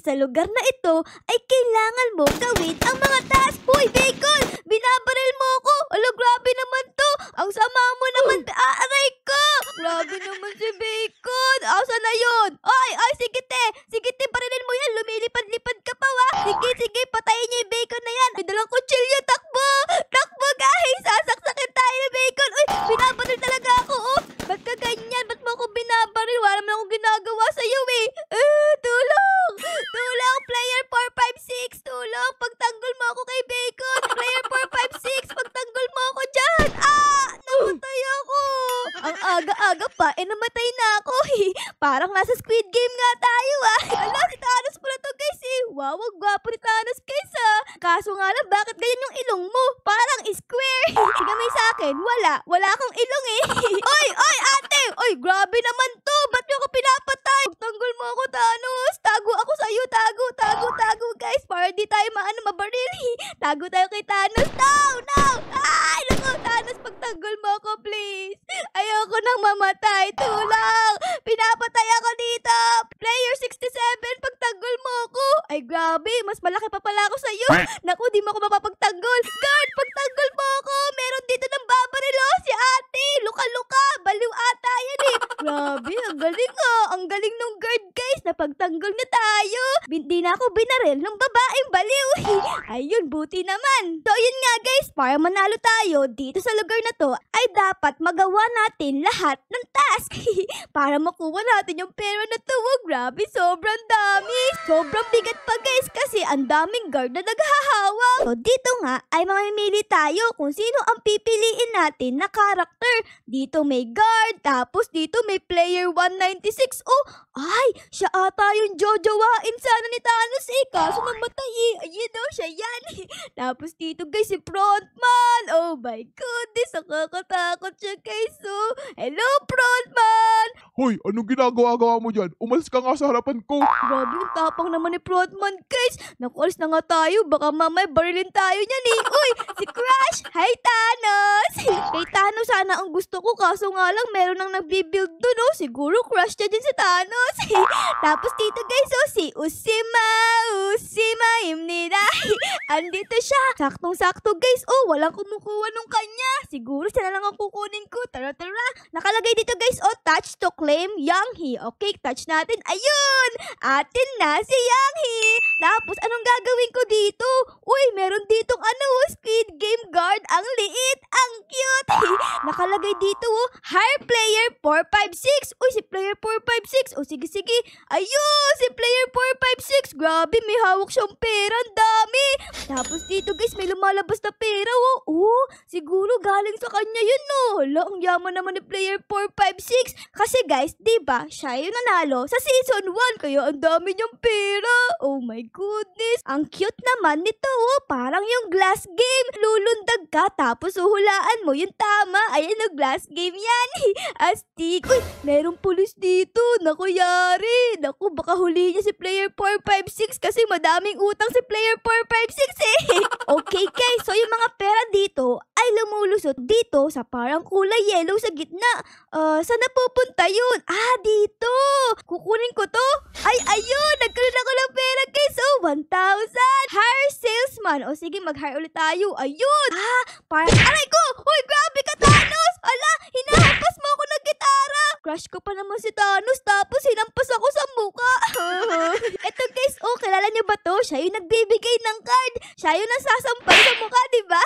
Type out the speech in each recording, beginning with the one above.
sa lugar na ito ay kailangan mo gawin ang mga task. Hoy, Bacon! Binabaril mo ako! Alo, grabe naman to! Ang sama mo naman! Aray ko! Grabe naman si Bacon! Asa na yun? Ay, sige te! Sige te, barilin mo yan! Lumilipad-lipad ka pa, wa! Sige, patayin niyo yung Bacon na yan! May dalang kutsilyo! Takbo! Takbo, guys! Sasaksakin tayo ni Bacon! Uy, binabaril talaga ako, oh! Ba't ka ganyan? Ba't mo ako binabaril? Wala naman akong ginagawa sa'yo, eh! Tulong! Tulong! Player 456! Tulong! Pagtanggol mo ako kay Bacon! Player 456! Pagtanggol mo ako dyan! Namatay ako! Ang aga-aga pa, namatay na ako, eh! Parang nasa Squid Game nga tayo, ah! Ala, si Thanos pala to, guys, eh! Wow, ang gwapo ni Thanos, guys, ah! Kaso nga lang, bakit ganyan yung ilong mo? Parang square! Sige, may sa akin, wala akong ilong, eh! Oy, ate! Oy, grabe naman to! Ba't niyo ako pinapatay? Pagtanggol mo ako, Thanos! Tago ako sa'yo! Tago, guys! Para di tayo mabaril, eh! Tago tayo kay Thanos! No! Ay, naku! Thanos, pagtanggol mo ako, please! Ayoko nang mamatay! Tulong! Pinapatay ako dito! Player 67, pagtanggol mo ako! Ay, grabe! Mas malaki pa pala ako sa'yo! Naku, di mo ako mapapagtanggol! Guard, pagtanggol mo ako! Meron dito ng babarilo! Si ate! Luka-luka! Baliw ata yan, eh! Grabe, ang galing, oh! Ang galing nung guard, guys! Napagtanggol na tayo! Di na ako binaril ng babaeng baliw! Ayun, buti naman! So, yun nga, guys! Para manalo tayo dito sa lugar na to, ay dapat magawa natin lahat ng task! Para makuha natin yung pera na to, oh, grabe! Sobrang dami! Sobrang bigat pa, guys! Kasi ang daming guard na naghahawak! So, dito nga, ay mamimili tayo kung sino ang pipiliin natin na character. Dito may guard, tapos dito may player 196. Oh, ay, siya ata yung jojowain sana ni Thanos, eh. Kaso namatay, eh. Ayun, oh, siya yan. Tapos dito, guys, si Frontman. Oh my goodness, nakakatakot siya, guys. Oh, hello, Frontman! Hoy, anong ginagawa mo dyan? Umalis ka nga sa harapan ko. Grabe, yung tapang naman ni Frontman, guys. Naku, alis na nga tayo. Baka mamay barilin tayo niyan, eh. Uy, si Crash! Hi, Thanos! Kay Thanos sana ang gusto ko. Kaso nga lang, meron nang nagbibuild dun, oh. Siguro crush niya din si Thanos. Tapos dito, guys, oh, si Usima Imnida. Andito siya. Saktong-sakto, guys. Oh, walang kumukuha nung kanya. Siguro siya na lang ang kukunin ko. Tara. Nakalagay dito, guys, oh, touch to claim Younghee. Okay, touch natin. Ayun! Atin na si Younghee. Tapos, anong gagawin ko dito? Uy, meron ditong Squid Game guard. Ang liit. Ang cute. Nakalagay dito, oh, hire player 456. Uy, si player 456. Oh, sige. Ayun, si player 456. Grabe, may hawak siyang pera. Ang dami. Tapos dito, guys, may lumalabas na pera, oh. Oh, siguro galing sa kanya yun, no. Hala, ang yaman naman ni player 456. Kasi, guys, diba, siya yung nanalo sa season 1. Kaya ang dami niyang pera. Oh my goodness. Ang cute naman nito, oh. Parang yung glass game. Lulundag ka, tapos uhulaan mo yung tama. Ayan, no, glass game yan. Astig. Uy, merong pulis dito. Naku, yari. Naku, baka huli niya si player 456 kasi madaming utang si player 456, eh. Okay, guys. So, yung mga pera dito ay lumulusot dito sa parang kulay yellow sa gitna. Saan napupunta yun? Dito. Kukunin ko to. Ay, ayun. Nagkaroon ako ng pera, guys. Oh, 1,000. Hire salesman. O, sige, mag-hire ulit tayo. Ayun. Parang, aray ko. Uy, grabe ka, Thanos. Ala, hinahampas mo ako ng gitara. Crush ko pa naman si Thanos, tapos hinampas ako sa muka. Eto, guys, oh, kilala niyo ba to? Siya yung nagbibigay ng card. Siya yung nasasampal sa mukha, diba?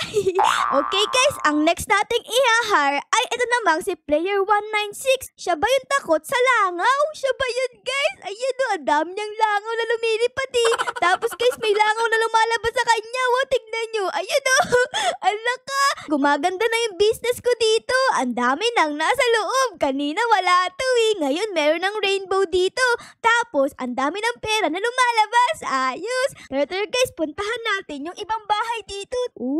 Okay, guys, ang next nating i-hire ay ito namang si player 196. Siya ba yung takot sa langaw? Siya ba yun, guys? Ayun, oh, ang dami niyang langaw na lumilipad, eh. Tapos, guys, may langaw na lumalabas sa kanya. Oh, tignan nyo. Ayun, oh. Alaka. Gumaganda na yung business ko dito. Ang dami nang nasa loob. Kanina wala to, eh. Ngayon, meron ng rainbow dito. Tapos, ang dami ng pera na lumalabas. Ayos. Tara, guys, puntahan natin yung ibang bahay dito.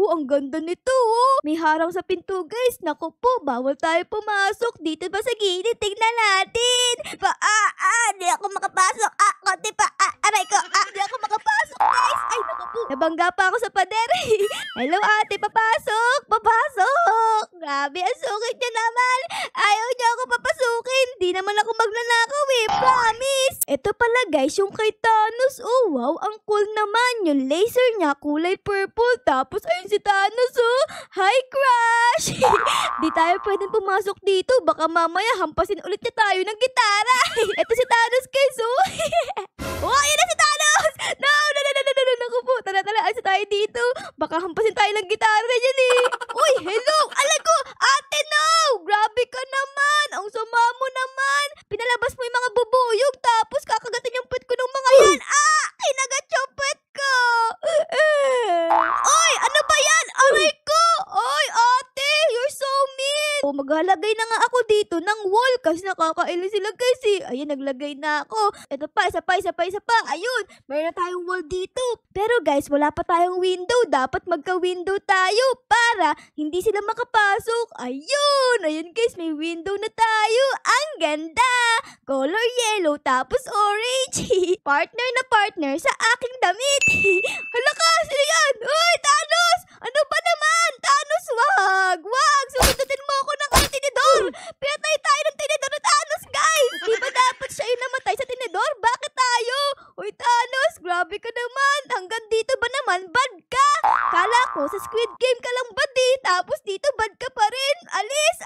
Ang ganda nito, oh. May harang sa pinto, guys. Naku po, bawal tayo pumasok. Dito ba sa gilid? Tignan natin. Di ako makapasok. Konti pa. Aray ko. Di ako makapasok, guys. Ay, naku po. Nabangga pa ako sa pader. Hello, ate. Papasok. Grabe, ang sukit niya naman. Ayaw niya ako papasukin. Di naman ako magnanakaw, eh. Promise. Ito pala guys, yung kay Thanos. Oh wow, ang cool naman. Yung laser niya, kulay purple. Tapos ayun si Thanos oh. Hi Crush! Di tayo pwedeng pumasok dito. Baka mamaya hampasin ulit niya tayo ng gitara. Ito si Thanos guys oh. Oh, ayun na si Thanos! No! Naku po, tara, ayos tayo dito. Baka hampasin tayo ng gitara na dyan eh. Uy, hello! Alam ko! Ate, no! Grabe ka naman! Ang sama mo naman! Pinalabas mo yung mga bubuyog tapos kakagatin yung puwet ko ng mga yan. Ah! Kinagat yung puwet ko! Uy! Ano ba yan? Aray ko! Uy, ate! You're so mean! Oh, maglalagay na nga ako dito ng wall kasi nakakailan sila guys eh. Ayun, naglagay na ako. Ito pa, isa pa. Ayun, mayroon na tayong wall dito. Pero guys, wala pa tayong window. Dapat magka-window tayo para hindi sila makapasok. Ayun guys, may window na tayo. Ang ganda! Color yellow tapos orange. Partner na partner sa aking damit. Hala ka, sino yan? Uy, Thanos! Ano ba naman? Thanos, wag! Sumundutin mo ako ng tinidor! Pinatay tayo ng tinidor na Thanos, guys! Di ba dapat siya yung namatay sa tinidor? Bakit tayo? Uy, Thanos, grabe ka naman! Hanggang dito ba naman? Bad ka! Kala ko sa Squid Game ka lang bad eh! Tapos dito bad ka pa rin! Alis!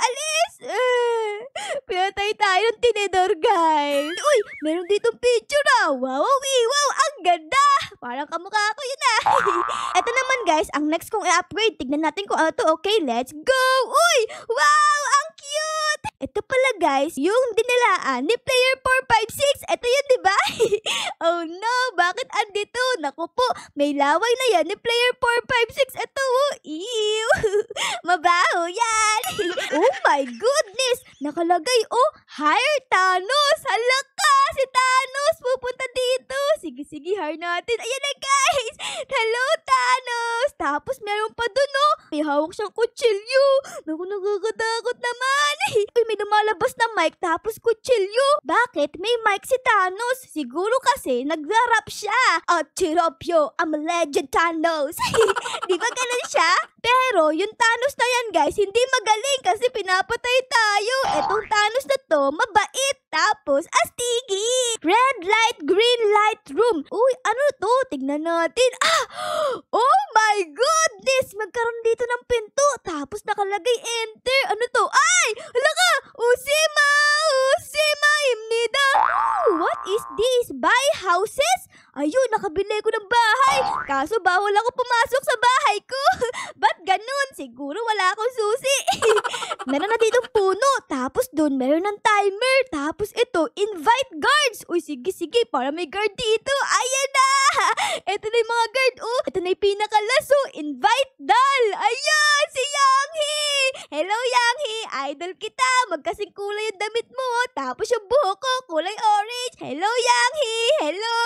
Pinatay tayo ng tinidor, guys! Uy, meron ditong picture ah! Wow! Ang ganda! Parang kamukha ko yun ah! Ito naman guys, ang next kong i-upgrade. Tignan natin kung ano to. Okay, let's go! Uy! Wow! Ang cute! Ito pala guys, yung dinilaan ni Player 456. Ito yun, di ba? Oh no! Bakit andito? Naku po, may laway na yan ni Player 456. Ito oh! Ew! Mabaho yan! Oh my goodness! Nakalagay oh! Hire Thanos! Hala ka! Si Thanos! Pupunta dito! Sige, hire natin. Ayan na guys! Hello Thanos! Tapos meron pa dun oh! May hawak siyang kutsilyo! Naku, nakakatakot naman! Uy, may lumalabas na mic tapos kutsilyo! Bakit may mic si Thanos? Siguro kasi nag-rap siya! Tirapyo, I'm a legend Thanos! Di ba ganun siya? Pero yung Thanos na yan guys, hindi magaling kasi pinapatay tayo. Etong Thanos na to, mabait. Tapos, astigi! Red light, green light room. Uy, ano to? Tignan natin. Ah! Oh my goodness! Magkaroon dito ng pinto. Tapos nakalagay enter. Ano to? Ay! Hala ka! Usima! Imnida! What is this? Buy houses? Ayun, nakabili ko ng bahay. Kaso bawal ako pumasok sa bahay ko. Ba't ganun? Siguro wala akong susi. Meron na ditong puno. Tapos doon meron ng timer. Tapos ito, invite guards. Uy, sige, para may guard dito. Ayan na! Ito na yung mga guard. Oh, ito na yung pinakalaso. Invite Dal. Ayan, si Yanghi. Hello, Yanghi. Idol kita. Magkasing kulay yung damit mo. Tapos yung buhok ko, kulay orange. Hello, Yanghi. Hello.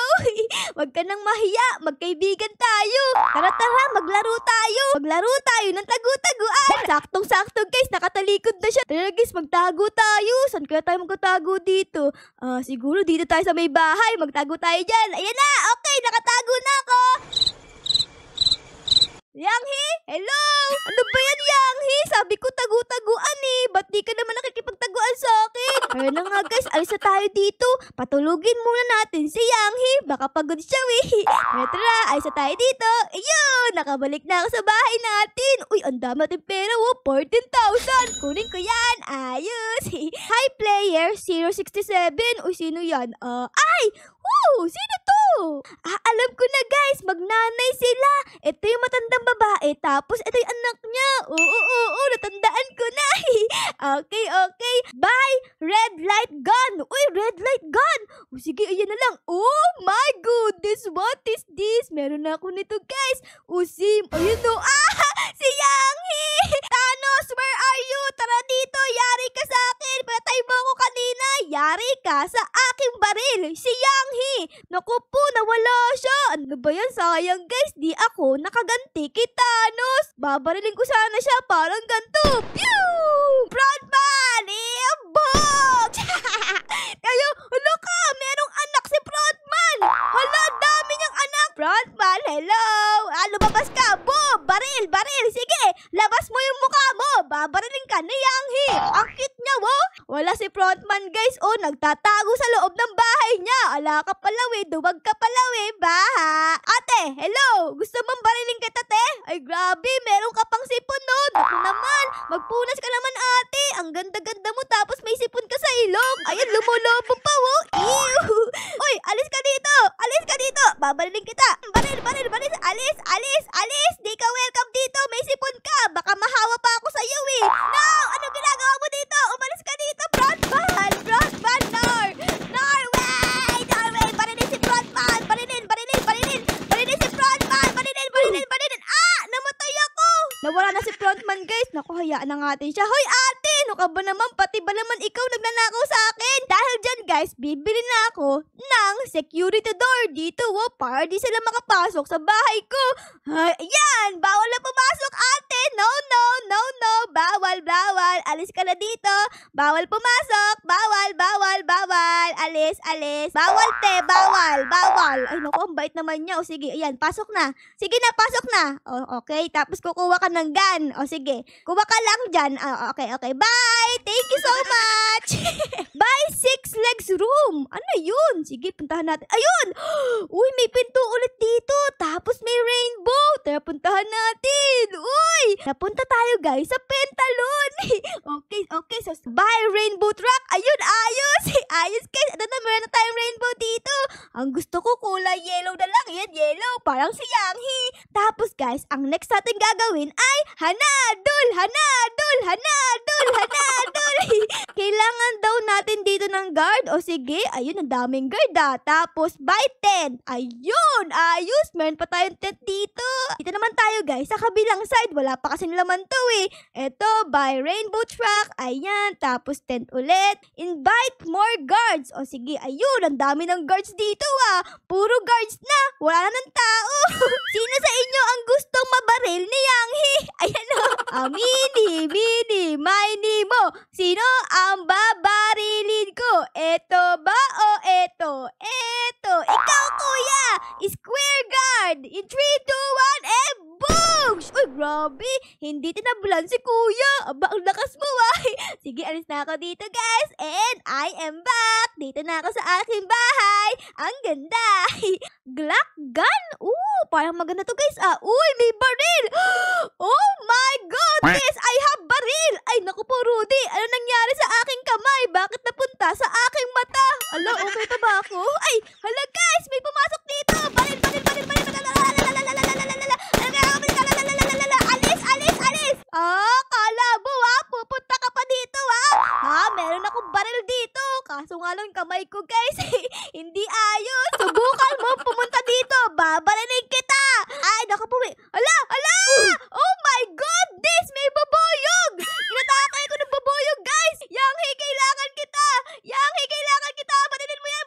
Huwag ka nang mahiya. Magkaibigan tayo. Tara, maglaro tayo. Maglaro tayo ng tagu-taguan. Saktong-sakto guys, nakatalikod na siya. Tara guys, magtago tayo. Saan kaya tayo magtago dito? Siguro dito tayo sa may bahay. Magtago tayo dyan. Ayan na, okay, nakatago na ako. Yanghi? Hello? Ano ba yan, Yanghi? Sabi ko tagu-taguan eh. Ba't di ka naman nakikipagtaguan sa akin? Kaya na nga guys, alis na tayo dito. Patulugin muna natin si Yanghi. Baka pagod siya eh. Tara, alis na tayo dito. Ayun, nakabalik na ako sa bahay natin. Uy, ang dami natin pera oh. 14,000. Kunin ko yan. Ayos. Hi player 067. Uy, sino yan? Ay! Woo! Sino to? Alam ko na guys, magnanay sila. Ito yung matandang babae, tapos ito yung anak niya. Oo, natandaan ko na. Okay. Bye, red light gun. Uy, red light gun. Sige, ayan na lang. Oh my goodness, what is this? Meron na ako nito guys. Sim, ayun o. Si Yanghi. Thanos, where are you? Tara dito, yari ka sa akin. Patay mo ako kanina. Yari ka sa aking baril. Si Yanghi. Naku po, nawala siya. Ano ba yan? Sayang guys, di ako nakaganti kay Thanos. Babarilin ko sana siya parang ganito. Pew! Frontman! Iabot! Kayo, hala ka, merong anak si Frontman. Hala, dami niyang anak. Frontman, hello. Lumabas ka. Boom! Baril! Sige, labas mo yung mukha mo. Babarilin ka ni Yanghi. Ang cute niya, wo. Wala si Frontman naman guys, oh, nagtatago sa loob ng bahay niya. Ala ka pala duwag ka pala baha. Ate, hello, gusto mong barilin kita te? Ay grabe, meron ka pang sipon nun. Ako naman, magpunas ka naman ate. Ang ganda-ganda mo tapos may sipon ka sa ilong. Ayan, lumulobong pa oh. Ew. Uy, alis ka dito. Alis ka dito. Babarilin kita. Baril. Alis. Di ka welcome dito. May sipon ka. Baka mahawa pa ako sa iyo eh. No! Ano ginagawa mo dito? Umalis ka dito, Frontman! Nar! Wait! Barilin si Frontman! Barilin si Frontman! Barilin! Ah! Namatay ako! Nawala na si Frontman, guys. Naku, hayaan na natin siya. Hoy, ate! Ano ka ba naman? Pati ba naman ikaw nagnanakaw sa akin? Dahil dyan, guys, bibili na ako ng security door dito, oh, para di sila makapasok sa bahay ko. Ayan! Bawal na pumasok, ate! No! Bawal! Alis ka na dito! Bawal pumasok! Bawal! Alis! Bawal, te! Bawal! Ay, naku, ang bait naman niya. O, sige, ayan, pasok na. Sige na, pasok na. O, okay, tapos kukuha ka ng gun. O, sige, kuha ka lang dyan. Okay. Bye! Thank you so much! Bye, 6 legs room! Ano yun? Sige, puntahan natin. Ayun! Uy, may pinto ulit dito. Tapos may rainbow. Tara, puntahan natin. Uy! Napunta tayo, guys, sa Pentalon. Okay. So, bye, rainbow truck. Ayun, ayos. Ayos, guys. Ano na, meron na tayong rainbow dito. Ang gusto ko, kulay yellow na lang. Yan, yellow. Parang si Yanghi. Tapos, guys, ang next natin gagawin ay hanadol. Kailangan daw natin dito ng guard. O sige, ayun, ang daming guard Tapos, by 10. Ayun, ayos. Meron pa tayong tent dito. Dito naman tayo, guys, sa kabilang side. Wala pa kasing laman to eh. Eto, by rainbow truck. Ayan, tapos tent ulit. Invite more guards. O sige, ayun, ang dami ng guards dito Puro guards na. Wala na ng tao. Sino sa inyo ang gustong mabaril ni Yanghi? Ayan o. Mini, mo. Sino ang babarilin ko? Eto ba o eto? Eto. Ikaw, kuya. Square guard. In 3, 2, 1, and boom! Uy, grabe. Hindi tinabulan si kuya. Aba, ang lakas mo Sige, alis na ako dito, guys. And I am back. Dito na ako sa aking bahay. Ang ganda. Glock gun? Parang maganda to, guys. Uy, may baril. Oh my goodness, I have baril. Ay, naku po, Rudy. Ano nangyari sa aking kamay? Bakit napunta sa aking mata? Ala, okay pa ba ako? Ay, hala, guys, may pumasok dito. Baril. Alis. Kala mo pupunta ka pa dito meron akong baril dito. Kaso nga lang kamay ko, guys, hindi ayos. Subukan mo pumunta dito. Babarilin kita. Ay, naku po. Ala! Oh my goodness, may bubuyog. Inatakay ko ng bubuyog, guys. Yanghi, kailangan kita. Barilin mo yan,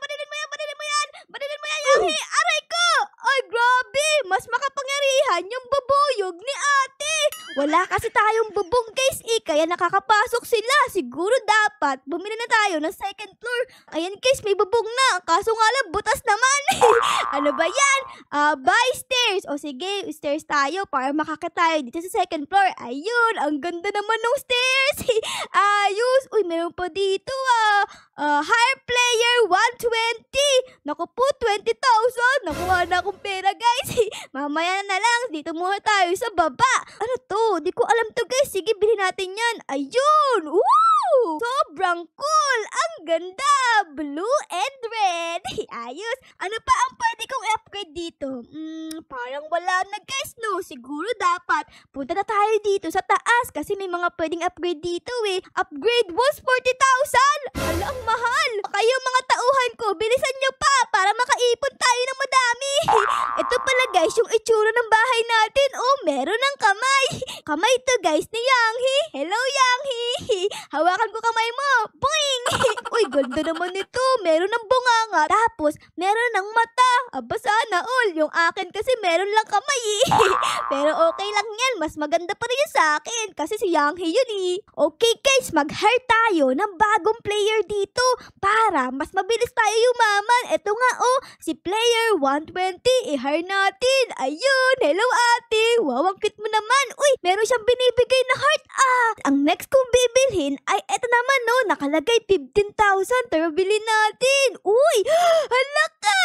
Yanghi. Aray ko. Ay, grabe. Mas makapangyarihan yung bubuyog ni ate. Wala kasi tayong bubong, guys, kaya nakakapasok sila. Siguro dapat bumili na tayo ng second floor. Ayan, guys, may bubong na. Kaso nga lang, butas naman. Ano ba yan? By stairs. O sige, stairs tayo para makakita tayo dito sa second floor. Ayun, ang ganda naman ng stairs. Ayos. Uy, meron pa dito higher player 120. Naku po, 20,000. Nakuha na akong pera, guys. Mamaya na lang. Dito muna tayo sa baba. Ano to? Di ko alam to, guys. Sige, bilhin natin yan. Ayun. Woo! Sobrang cool. Ang ganda. Blue and red. Ayos. Ano pa ang pwede kong upgrade dito? Parang wala na, guys, no? Siguro dapat punta na tayo dito sa taas kasi may mga pwedeng upgrade dito Upgrade was 40,000. Ala, ang mahal. Kayo mga tauhan ko, bilisan nyo pa para makaipon tayo ng madami. Ito pala, guys, yung itsura ng bahay natin. Meron ng kamay. Kamay to, guys, ni Yanghi. Hello, Yanghi. Hawakan ko kamay mo. Boing! Uy, ganda naman nito. Meron ng bunganga. Tapos, meron ng mata. Aba, sana all. Yung akin kasi meron lang kamay eh. Pero okay lang yan. Mas maganda pa rin yun sa akin. Kasi si Younghee yun eh. Okay guys, mag-hire tayo ng bagong player dito. Para mas mabilis tayo yumaman. Eto nga oh, si player 120. I-hire natin. Ayun, hello ate. Wow, ang cute mo naman. Uy, meron siyang binibigay na heart ah. Ang next kong bibilhin ay eto naman no. Nakalagay 15,000. Tara bilhin natin. Uy, hala ka.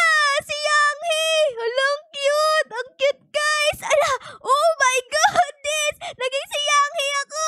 Si Younghee. Hala, ang cute. Ang cute guys. Ala, oh my goodness. Naging si Younghee ako.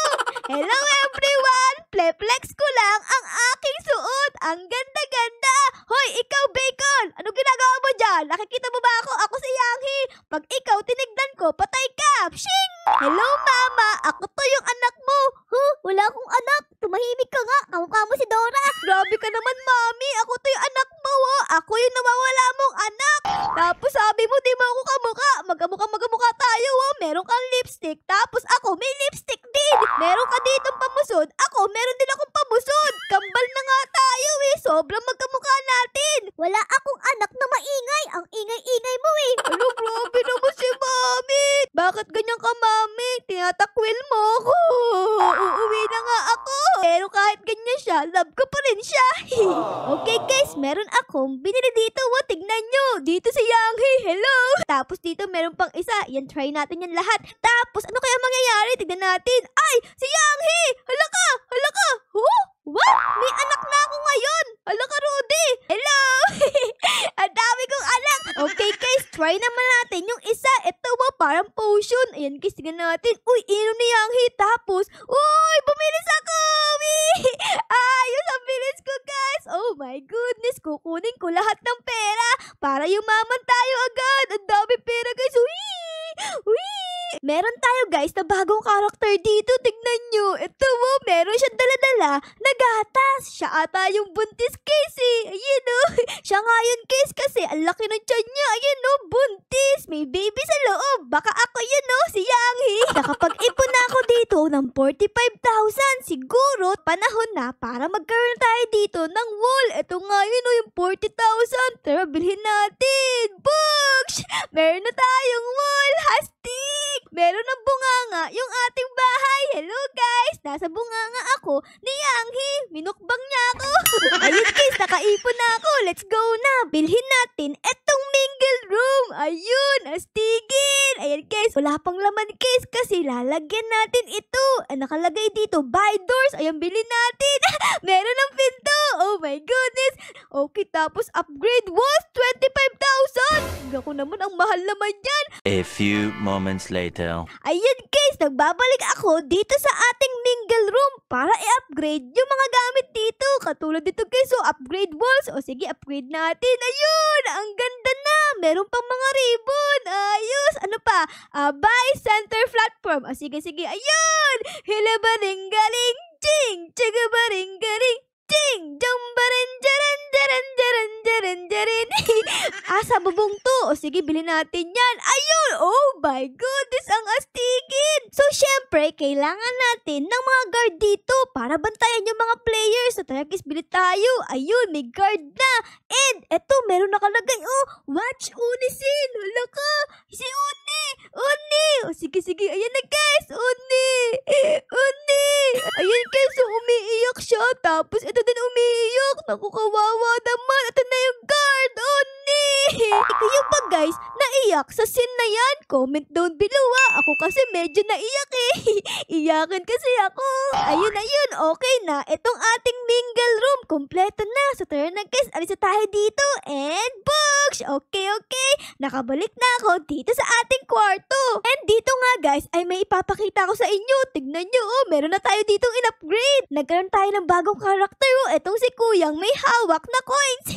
Hello everyone. Flex ko lang ang aking suot. Ang ganda-ganda. Hoy, ikaw Bacon. Ano ginagawa mo dyan? Nakikita mo ba ako? Ako si Younghee. Pag ikaw tinignan ko, patay ka. Shing! Hello mama. Ako to yung anak mo. Huh? Wala akong anak. Tumahimik ka nga. Kamukha mo si Dora. Grabe ka naman mami. Ako to yung anak mo. Oh. Ako yung nawawala mong anak. Tapos sabi mo di mo ako kamukha. Magkamukha tayo. Oh. Meron kang lipstick. Tapos ako may lipstick din. Meron ka ditong pamusod. Ako meron din akong pamusod. Kambal na nga tayo eh. Sobrang magkamukha natin. Wala akong anak na maingay. Ang ingay-ingay mo eh. Ano, grabe naman si mami. Bakit ganyan ka mami? Tinatakwil mo ako. Uuwi na nga ako. Pero kahit ganyan siya, love ko pa rin siya. Okay guys, meron akong binili dito. Oh, tignan nyo. Dito si Younghee. Hello. Tapos dito meron pang isa. Yan, try natin yan lahat. Tapos ano kaya mangyayari? Tignan natin. Ay, si Younghee. Hala ka. Hala ka. Huh? What? May anak na ako ngayon. Hala ka, Rudy. Hello. Ang dami kong anak. Okay guys, try naman natin yung isa. Ito ba, parang potion. Ayan guys, tignan natin. Uy, ino ni Younghee. Tapos, uy, bumilis ako. Ayos, ang bilis ko guys. Oh my goodness, kukunin ko lahat ng pera para yumaman tayo agad. Ang dami pera guys. Uy. Meron tayo guys na bagong karakter dito. Tignan nyo. Ito mo, meron siyang dala-dala na gatas. Siya ata yung buntis case eh. Ayun o. Siya nga yun case kasi ang laki ng tiyan niya. Ayun o, buntis. May baby sa loob. Baka ako yun o, si Younghee. Nakapag-ipon na ako dito ng 45,000. Siguro, panahon na para magkaroon tayo dito ng wall. Ito nga yun o, yung 40,000. Tara, bilhin natin. Books! Meron na tayong wall. Hastig! Meron ng bunganga yung ating bahay. Hello guys! Nasa bunganga ako ni Younghee. Minukbang niya ako. Ayun guys, nakaipon na ako. Let's go na. Bilhin natin etong mingle room. Ayun, astigin. Ayan guys, wala pang laman guys kasi lalagyan natin ito. Nakalagay dito, buy doors. Ayan, bilhin natin. Meron ng pinto. Oh my goodness. Okay, tapos upgrade walls. 25,000. Ako naman, ang mahal naman yan. A few moments later. Ayun guys, nagbabalik ako dito sa ating mingle room para i-upgrade yung mga gamit dito. Katulad dito guys, so upgrade walls. O sige, upgrade natin. Ayun, ang ganda na. Meron pang mga ribbon. Ayos. Ano pa? Buy center platform. O sige, ayun. Hilabaring-galing. Ching! Chagabaring-galing. Ching! Jambaran, jaran, jaran, jaran, jaran, jaran. Sa bubong to. O sige, bilhin natin yan. Ayun! Oh my goodness, ang astigin! So, syempre, kailangan natin ng mga guard dito para bantayan yung mga players. So, tara guys, bilhin tayo. Ayun, may guard na. And, eto, meron nakalagay. Oh, watch Unisin. Hala ka. Si Uni. O sige, ayan na guys. Uni. Ayun guys, so umiiyak siya. Tapos, ito din umiiyak. Naku, kawawa naman. Ito na yung guard. Uni. Ikaw ba guys, naiyak sa scene na yan? Comment down below Ako kasi medyo naiyak eh. Iyakan kasi ako. Ayun. Okay na. Itong ating mingle room. Kompleto na. So tara na guys, alis na tayo dito. And books. Okay. Nakabalik na ako dito sa ating kwarto. And dito nga guys, ay may ipapakita ko sa inyo. Tignan nyo meron na tayo ditong in-upgrade. Nagkaroon tayo ng bagong karakter. Etong si Kuyang may hawak na coins.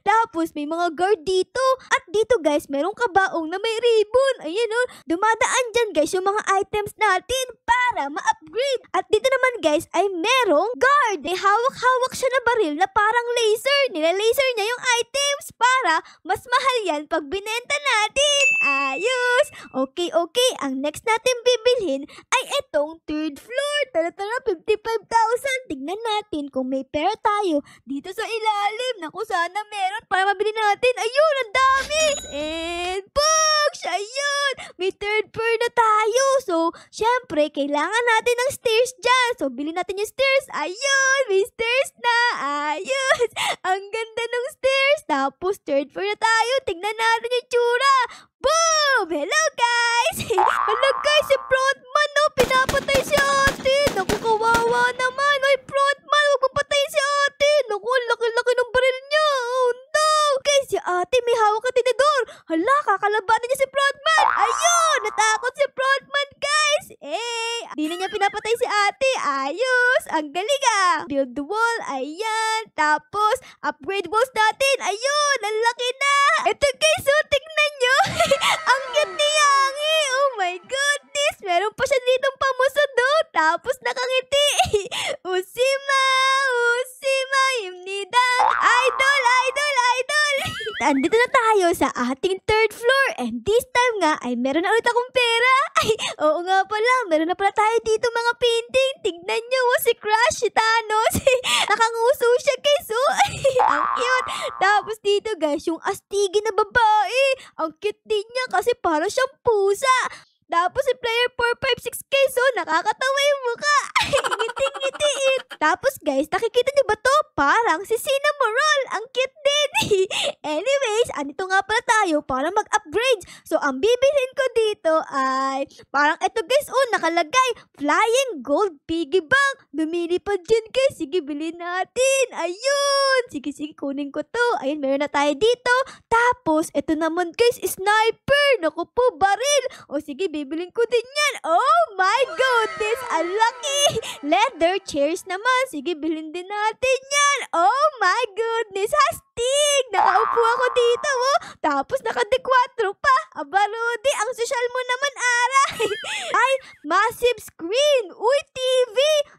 Tapos may mga guard dito. At dito guys, merong kabaong na may ribbon. Ayan dumadaan dyan guys yung mga items natin para ma-upgrade. At dito naman guys ay merong guard. May hawak-hawak siya na baril na parang laser. Nila-laser niya yung items. stocks para mas mahal yan pag binenta natin. Ayos! Okay. Ang next natin bibilhin ay itong third floor. Tara, 55,000. Tignan natin kung may pera tayo dito sa ilalim. Naku, sana meron para mabili natin. Ayun, ang dami! And boom! Siya yun! May third floor na tayo. So, syempre, kailangan natin ng stairs dyan. So, bilhin natin yung stairs. Ayun! May stairs na! Ayos! Ang ganda ng stairs. Tapos, third floor na tayo. Tignan natin yung tsura. Boom! Hello, guys! Hello, guys! Si frontman, no? Pinapatay si ate. Naku, kawawa naman. Ay, frontman, huwag mo patay si ate. Naku, ang laki-laki ng baril niya. Oh, no! Guys, si ate may hawak na tinidor. Hala, kakalabanan niya si frontman. Ayun! Natakot si frontman, guys. Di na niya pinapatay si ate. Ayos! Ang galing ah! Build the wall. Ayan. Tapos, upgrade walls natin. Ayun! Ang laki na! Ito, guys, oh, tignan nyo. Ang cute ni Yangi. Oh my goodness. Meron pa siya ditong pamusod, oh. Tapos nakangiti. Usima, imnidang. Idol. Andito na tayo sa ating third floor. And this time nga, ay meron na ulit akong pera. Ay, oo nga pala. Meron na pala tayo dito mga painting. Tignan nyo, oh, si Crush, si Thanos. Nakanguso siya, guys, oh. Ang cute. Tapos dito, guys, yung astigin na babae. Ang cute din niya kasi para siyang pusa. Tapos si player 456 guys, oh, nakakatawa yung mukha. Ngiti-ngiti. Tapos guys, nakikita niyo ba to? Parang si Cinnamoroll. Ang cute din. Anyways, andito nga pala tayo para mag-upgrade. So, ang bibilhin ko dito ay parang ito guys, oh, nakalagay. Flying Gold Piggy Bank. Lumili pa dyan guys. Sige, bilhin natin. Ayun. Sige, kunin ko to. Ayun, meron na tayo dito. Tapos, ito naman guys, sniper. Naku po, baril. O sige, bibilin ko din yan. Oh my goodness, ang laki. Leather chairs naman. Sige, bilhin din natin yan. Oh my goodness, hastig. Nakaupo ako dito, oh. Tapos naka-dequatro pa. Aba, Rudy, ang sosyal mo naman, Ara. Ay, massive screen. Uy, TV.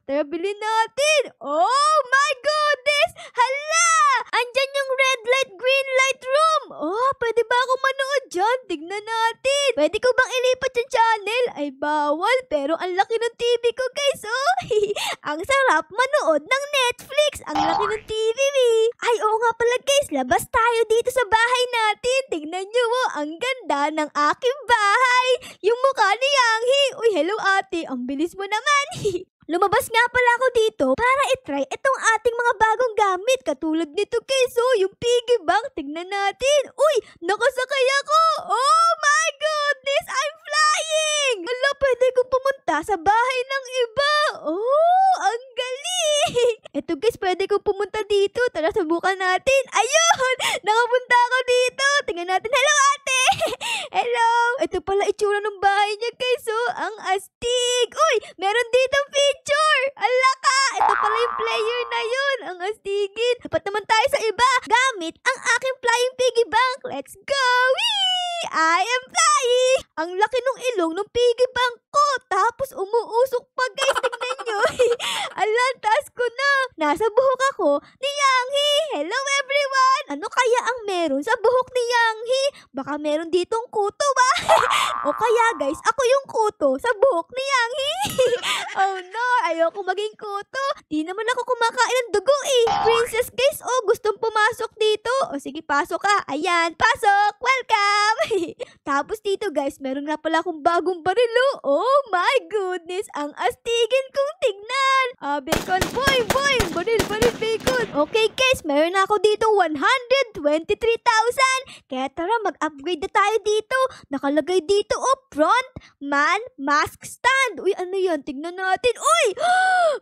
Tara, bilhin natin. Oh my goodness. Hala, andyan yung red light, green light room. Oh, pwede ba ako manood dyan? Tignan natin. Pwede ko bang ilipat yung channel? Ay, bawal. Pero ang laki ng TV ko, guys, oh. Ang sarap manood ng Netflix. Ang laki ng TV, Ay, oo nga pala, guys. Labas tayo dito sa bahay natin. Tignan nyo, oh. Ang ganda ng aking bahay. Yung mukha ni Yanghi. Uy, hello, ate. Ang bilis mo naman. Lumabas nga pala ako dito para itry itong ating mga bagong gamit. Katulad nito, guys, oh, yung piggy bank. Tignan natin. Uy, nakasakay ako. Oh my goodness, I'm flying. Wala, pwede kong pumunta sa bahay ng iba. Oh, ang galing. Ito, guys, pwede kong pumunta dito. Tara, subukan natin. Ayun, nakapunta ako dito. Tingnan natin. Hello, ate. Hello. Ito pala itsura ng bahay niya, guys, oh. Ang astig. Uy, meron ditong picture. Ala ka. Ito pala yung player na yun. Ang astigin. Dapat naman tayo sa iba. Gamit ang aking flying piggy bank. Let's go. Whee! I am flying. Ang laki nung ilong ng piggy bank ko. Tapos umuusok pa, guys. Tignan nyo. Ala, taas ko na. Nasa buhok ako ni Yanghi. Hello, everyone. Ano kaya ang meron sa buhok ni Yanghi? Baka meron ditong kuto ba? O kaya, guys, ako yung kuto sa buhok ni Yanghi. Oh no, ayoko maging kuto. Di naman ako kumakain ng dugo eh. Princess, guys, oh, gustong pumasok dito. O sige, pasok ka. Ayan, pasok. Welcome. Tapos dito, guys, meron nga pala akong bagong barilo. Oh my goodness, ang astigin kong tignan. Bacon, boy, baril, bacon. Okay, guys, meron na ako dito 123,000. Kaya tara, mag-upgrade na tayo dito. Nakalagay dito, oh, front man mask stand. Uy, ano yan? Tignan natin. Uy!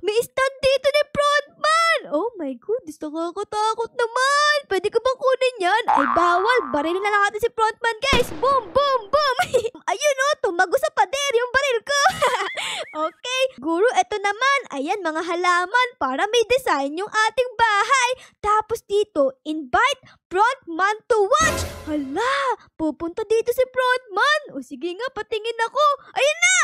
May stand dito ni frontman. Oh my goodness, nakakatakot naman. Pwede ko bang kunin yan? Ay, bawal. Barilin na lang natin si frontman, guys. Boom, boom, boom. Ayun, oh, tumago sa pader yung baril ko. Okay. Guru, eto naman. Ayan, mga halaman para may design yung ating bahay. Tapos dito, invite Frontman to watch! Hala, pupunta dito si Frontman. O sige nga, patingin ako. Ayun na!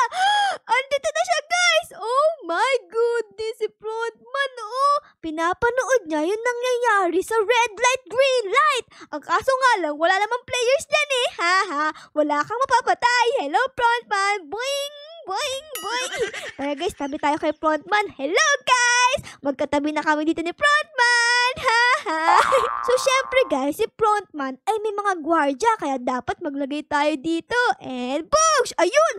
Andito na siya, guys! Oh my goodness, si Frontman, oh! Pinapanood niya yung nangyayari sa red light, green light. Ang kaso nga lang, wala namang players dyan eh. Haha, wala kang mapapatay. Hello, Frontman. Boing! Boing! Boing! Tara guys, tabi tayo kay Frontman. Hello guys! Magkatabi na kami dito ni Frontman. Haha! So syempre guys, si Frontman ay may mga gwardya kaya dapat maglagay tayo dito. And boosh! Ayun!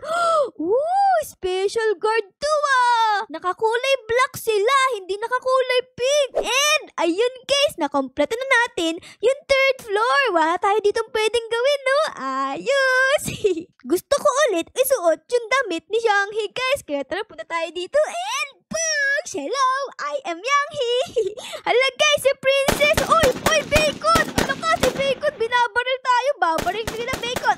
Ooh! Special guard to ah! Nakakulay black sila, hindi nakakulay pink. And ayun guys, nakompleto na natin yung third floor. Wala tayo ditong pwedeng gawin, no? Ayos! Gusto ko ulit isuot yung damit ni Xianghe guys. Kaya tara, punta tayo dito. And boosh! Hello! I am Yanghe! Hala guys, si Princess! Uy! Uy! Bacon! Ano ka? Si Bacon! Binabaril tayo! Babaril ka na Bacon!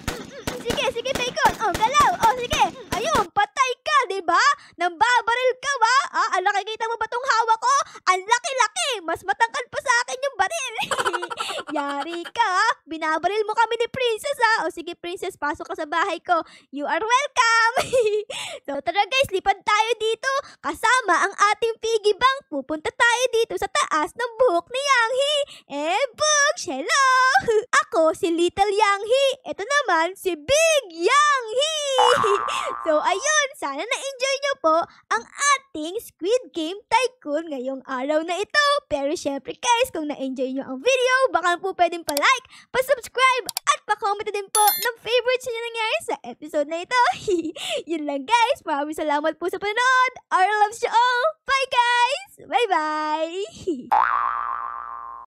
Sige! Sige Bacon! Oh, galaw! Oh, sige! Ayun! Patay ka! Diba? Nang babaril ka ba? Ah, ang laki, kita mo ba tong hawak ko? Ang laki-laki! Mas matangkad pa sa akin yung baril! Yari ka! Binabaril mo kami ni Princess ha! O sige Princess, pasok ka sa bahay ko. You are welcome! So tara guys, lipad tayo dito. Kasama ang ating piggy bank. Pupunta tayo dito sa taas ng buhok ni Yanghe. Eh, books! Hello! Ako si Little Yanghe. Ito naman si Big Yanghe. So ayun, sana na-enjoy nyo po ang ating Squid Game Tycoon ngayong araw na ito. Pero syempre guys, kung na-enjoy nyo ang video, baka po pwedeng pa-like, pa-subscribe, at pa-comment din po ng favorites nyo nangyari sa episode na ito. Yun lang guys, maraming salamat po sa panonood. Our loves you all. Bye guys! Bye-bye!